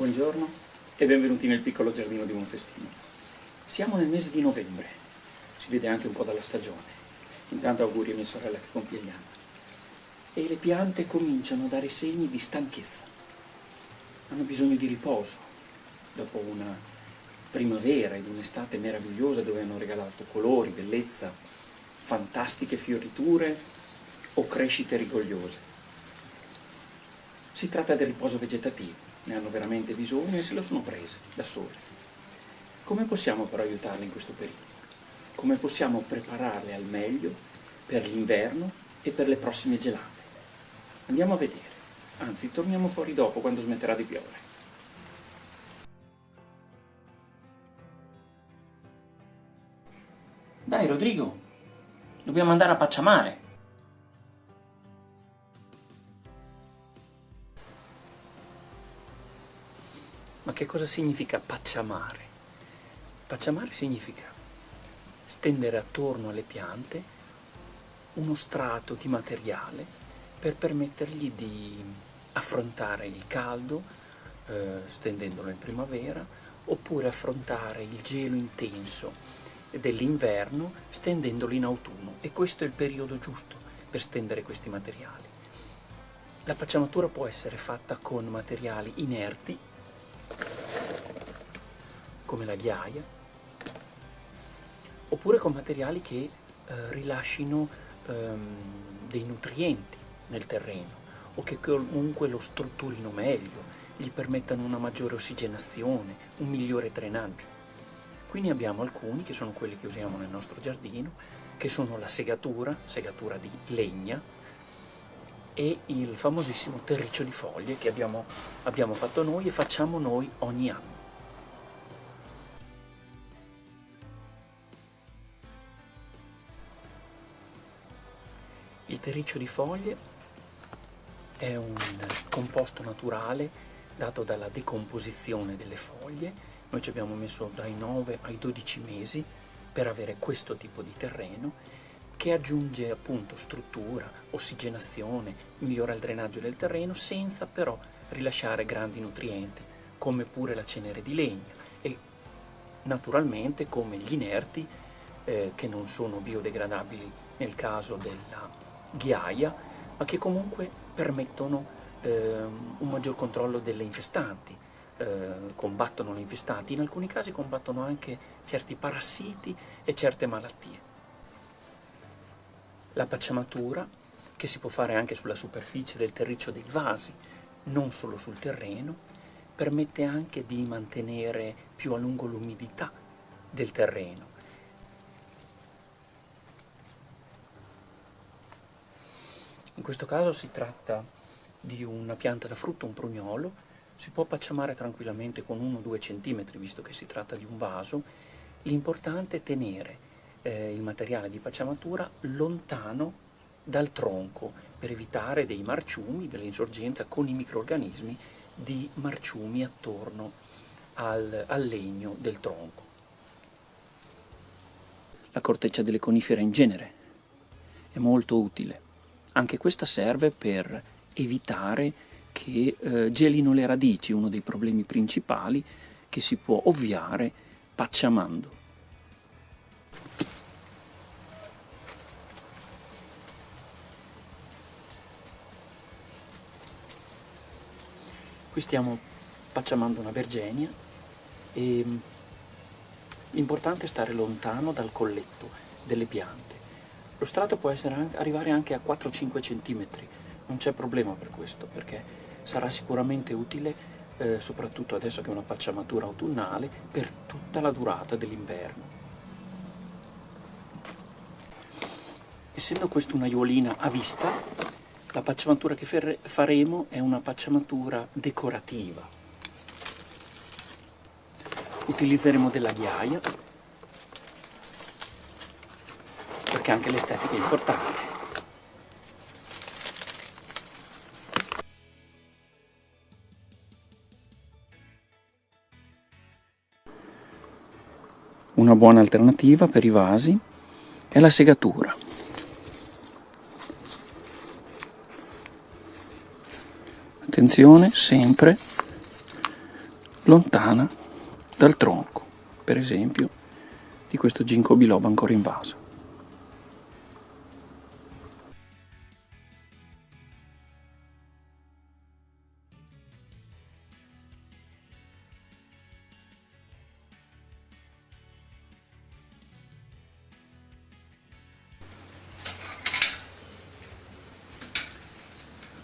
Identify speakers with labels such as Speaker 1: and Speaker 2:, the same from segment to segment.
Speaker 1: Buongiorno e benvenuti nel piccolo giardino di Monfestino. Siamo nel mese di novembre, si vede anche un po' dalla stagione. Intanto auguri a mia sorella che compie gli anni. E le piante cominciano a dare segni di stanchezza. Hanno bisogno di riposo, dopo una primavera ed un'estate meravigliosa dove hanno regalato colori, bellezza, fantastiche fioriture o crescite rigogliose. Si tratta del riposo vegetativo. Ne hanno veramente bisogno e se lo sono prese da sole. Come possiamo però aiutarle in questo periodo? Come possiamo prepararle al meglio per l'inverno e per le prossime gelate? Andiamo a vedere, anzi torniamo fuori dopo quando smetterà di piovere. Dai Rodrigo, dobbiamo andare a pacciamare. Ma che cosa significa pacciamare? Pacciamare significa stendere attorno alle piante uno strato di materiale per permettergli di affrontare il caldo, stendendolo in primavera, oppure affrontare il gelo intenso dell'inverno stendendolo in autunno. E questo è il periodo giusto per stendere questi materiali. La pacciamatura può essere fatta con materiali inerti, come la ghiaia, oppure con materiali che rilascino dei nutrienti nel terreno o che comunque lo strutturino meglio, gli permettano una maggiore ossigenazione, un migliore drenaggio. Qui ne abbiamo alcuni che sono quelli che usiamo nel nostro giardino, che sono la segatura di legna e il famosissimo terriccio di foglie che abbiamo fatto noi e facciamo noi ogni anno. Il terriccio di foglie è un composto naturale dato dalla decomposizione delle foglie. Noi ci abbiamo messo dai 9 ai 12 mesi per avere questo tipo di terreno che aggiunge appunto struttura, ossigenazione, migliora il drenaggio del terreno senza però rilasciare grandi nutrienti, come pure la cenere di legna e naturalmente come gli inerti che non sono biodegradabili nel caso della ghiaia, ma che comunque permettono un maggior controllo delle infestanti, combattono le infestanti, in alcuni casi combattono anche certi parassiti e certe malattie. La pacciamatura, che si può fare anche sulla superficie del terriccio dei vasi, non solo sul terreno, permette anche di mantenere più a lungo l'umidità del terreno. In questo caso si tratta di una pianta da frutto, un prugnolo. Si può pacciamare tranquillamente con 1-2 cm, visto che si tratta di un vaso. L'importante è tenere il materiale di pacciamatura lontano dal tronco per evitare dei marciumi, dell'insorgenza con i microrganismi di marciumi attorno al legno del tronco. La corteccia delle conifere in genere è molto utile. Anche questa serve per evitare che gelino le radici, uno dei problemi principali che si può ovviare pacciamando. Qui stiamo pacciamando una vergenia e l'importante è stare lontano dal colletto delle piante. Lo strato può arrivare anche a 4-5 cm, non c'è problema per questo, perché sarà sicuramente utile, soprattutto adesso che è una pacciamatura autunnale, per tutta la durata dell'inverno. Essendo questa un'aiuolina a vista, la pacciamatura che faremo è una pacciamatura decorativa. Utilizzeremo della ghiaia, perché anche l'estetica è importante. Una buona alternativa per i vasi è la segatura. Attenzione sempre lontana dal tronco, per esempio, di questo ginkgo biloba ancora invaso.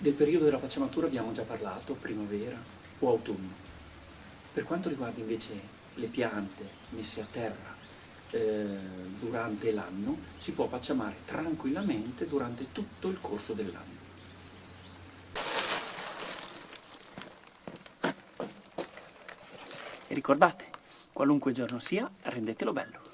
Speaker 1: Del periodo della pacciamatura abbiamo già parlato, primavera o autunno. Per quanto riguarda invece le piante messe a terra durante l'anno, si può pacciamare tranquillamente durante tutto il corso dell'anno. E ricordate, qualunque giorno sia, rendetelo bello.